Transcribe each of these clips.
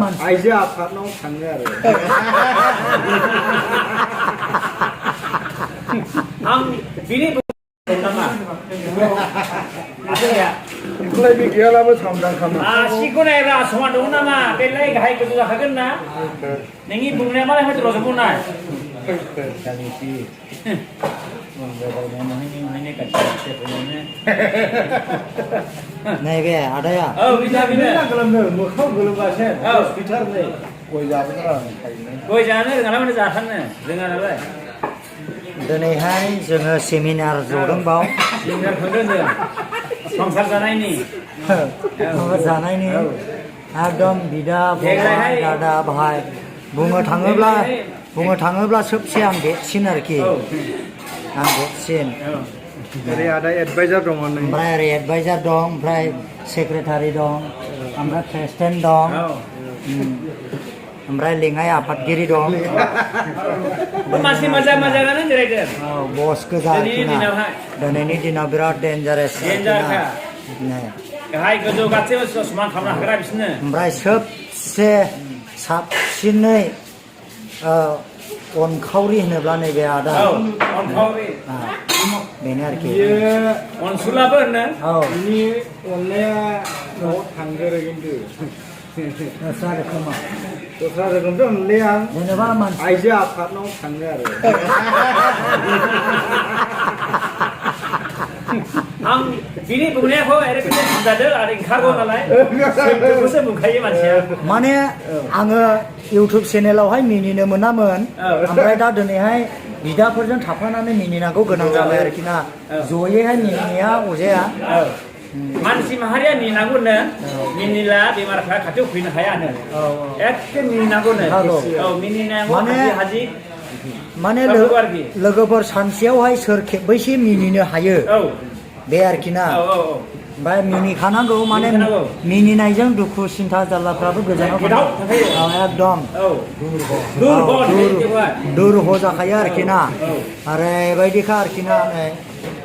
मानसि आइजो आफादनाव थाङो आरो आं बिनि नामा बेखौलाय बे गैयालाबो सामदां खालामो आसिखौ नायब्रा समान दं नामा बेलाय गाहाय गोजौ जाखागोन ना नोंनि बुंनाया मालाय हयथ' रजब बुंनाय नैबे आदाया औ बिदा गोलोमनो मोखां गोलोमगासिनो हस्पिटाल नै गय जाबोदों आं गय जानो रोङा माने जाथारनो रोङा नालाय दिनैहाय जोङो सेमिनार जदों बाव सेमिनार खुंदों जों संसार जानायनि जानायनि एकदम बिदा फंबाय दादा भाइ बुंनो थाङोब्ला सबसे आं देरसिन आरोखि आं देरसिन ओरै आदा एडभाइजार दङ ओमफ्राय ओरै एडभाइजार दं ओमफ्राय सेक्रेटारि दं ओमफ्राय प्रेसिडेन्ट दं ओमफ्राय लेङाइ आफादगिरि दं मानसि मोजाङानो जिरायदों बस गोजा आरोखि ना दिनैनि दिनाव बिराद डेन्जारेस गाहाय गोजौ गासैबो समान खालामनो हाग्रा बिसोरनो ओमफ्राय सबसे साबसिनै अनखावरि होनोब्ला नैबे आदा अनखावरि बेनो आरोखि अनसुलाबो होनो बिनि अननाया न'आव थांगोरो खिन्थु दस्रा रोखोमथ' अनलाया जेनेबा मानसि आइजो आफादनाव थाङो आरो आं बिनि बुंनायखौ ओरैबायदि बुंजादों आरो ओंखारगौ नालाय बेखौसो बुंखायो मानसिया माने आङो इउटुब चेनेलावहाय मिनिनो मोनामोन ओमफ्राय दा दिनैहाय बिदाफोरजों थाफानानै मिनिनांगौ गोनां जाबाय आरोखि ना जयैहाय मिनिनाया अजाया मानसि माहारिया मिनिनांगौनो मिनिला बेमारफ्रा खाथियाव फैनो हायानो एखे मिनिनांगौनो औ मिनिनांगौ हाजि माने लोगोफोर सानसेयावहाय सोर खेबबैसे मिनिनो हायो बे आरोखि ना ओमफ्राय मिनिखानांगौ माने मिनिनायजों दुखु सिन्था जारलाफ्राबो गोजानाव थाङो एकदम दुरह जाखायो आरोखि ना आरो बेबायदिखा आरोखि ना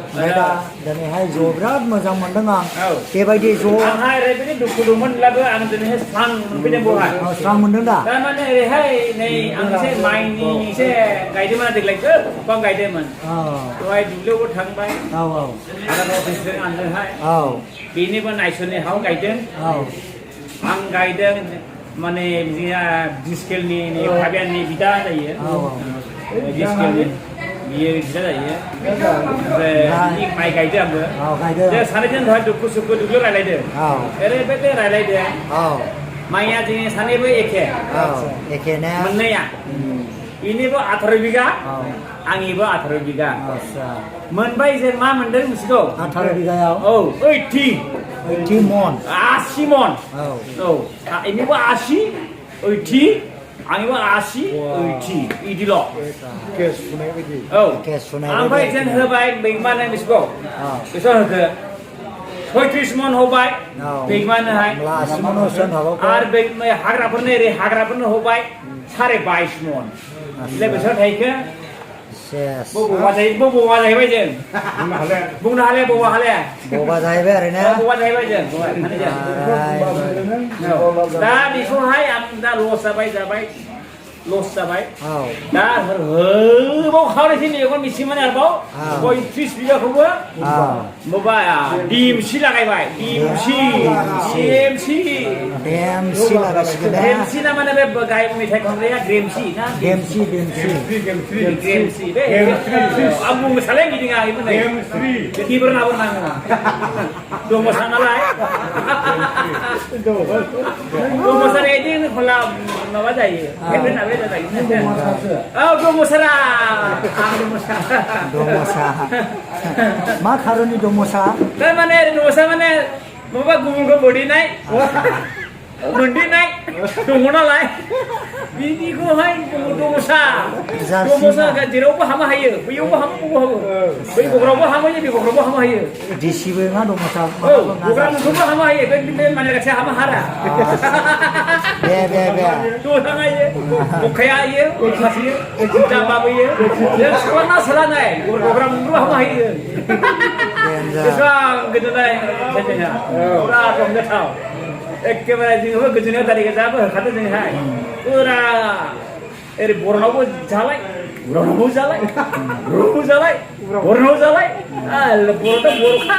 ओमफ्राय दा दिनैहाय ज' बिराद मोजां मोनदों आं बेबायदि ज' आंहा ओरैबायदि दुखु दंमोनब्लाबो आं दिनैहाय स्रां मोनफैदों बहाय स्रां मोनदों दा थारमाने ओरैहाय नै आं एसे माइनि एसे गायदोंमोन देग्लाय गोबां गायदोंमोन दहाय दुब्लियावबो थांबाय आरो अफिसजों आंजोंहाय बेनिबो नायसननाय हाव गायदों आं गायदों माने डिसकेलनि फाबियाननि बिदा जायो डिसकेलनि बियो बिदा जायो ओमफ्राय माइ गायदों आंबो जों सानैजों दहाय दुखु सुखु दुब्लियाव रायलायदों ओरैबायदि रायलायदों माइया जोंनि सानैबो एखे मोननैया इनिबो 18 बिगा आंनिबो 18 बिगा मोनबाय जों मा मोनदों मिथिगौ 18 बिगायाव 80 मन 80 मन इनिबो 80 80 आंनिबो 80 80 इदिल' केस सुनाय बायदि ओमफ्राय जों होबाय बेंमानो मिथिगौ बेसेबां होखो 36 मन होबाय बेंमानोहाय आरो बे हाग्राफोरनो ओरै हाग्राफोरनो होबाय 22.5 मन इलाय बेसेबां थाहैखो बबा जाहैबाय जों बुंनो हाले बबा जाहैबाय आरो ना बबा जाहैबाय जों दा बेखौहाय आं दा लस जाबाय दा होबाव खावनायसै नै एखौ मिथियोमोन आरोबाव 35 बिगाखौबो माबा डिएमसि लागायबाय डिएमसि लागायसिगोन ना माने बे गाय मेथाइ खनग्राया ग्रेमसि ना डेमसि बे आं बुंनो सानलाय गिदिङाखैमोन नै बेखिबो नाबो नाङो दमसा नालाय दमसा इदि खला माबा जायो हेब्रे नाबे जायो दमसा मा खारननि दमसा थारमाने दमसा माने माबा गुबुनखौ बडिनाय मोनदिनाय दङ नालाय बिदिखौहाय दमसा जेरावबो हामा हायो बैयावबो हामो बै गग्रावबो हामो बे गग्रावबो हामा हायो दिसिबो मा दमसा गग्रा मोनखौबो हामा हायो बे माने गासै हामा हारा बे दहाङायो गखाया हायो खासियो जाबाबोयो जों सला सोलानाय गग्रा मोनखौबो हामा हायो बेसेबां गोदोनाय बिराद रंजाथाव एखेबारे जोंबो गोजोननायाव दारि गोजाबो होखादों जोंहाय फुरा ओरै बरनावबो जालाय बरनावबो जालाय बरनावबो जालाय बरनाव जालाय बर'थ' बर'खा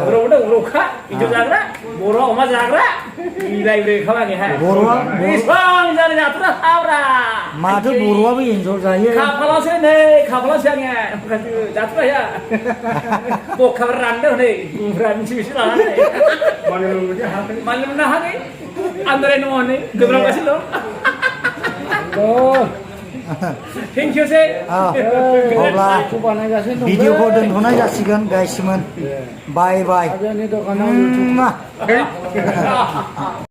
बर'थ' बर'खा बिदियाव जाग्रा बर'आ अमा जाग्रा मिलायब्रै खामानिहाय बर'आ बेसेबां जानो जाथ्रा हाब्रा माथो बर'आबो एन्जर जायो खाफालासो नै खाफालासो आंनिया जाथ्राया बखाबा रानदों नै गुमफ्रा मिथिमिसि लानानै मानो मोननो हागै आन्दाराय नङ नै गोब्राबगासिनो दं थेंक इउ सै अब्ला भिडिअखौ दोनथ'नाय जासिगोन गाइसमोन बाय बाय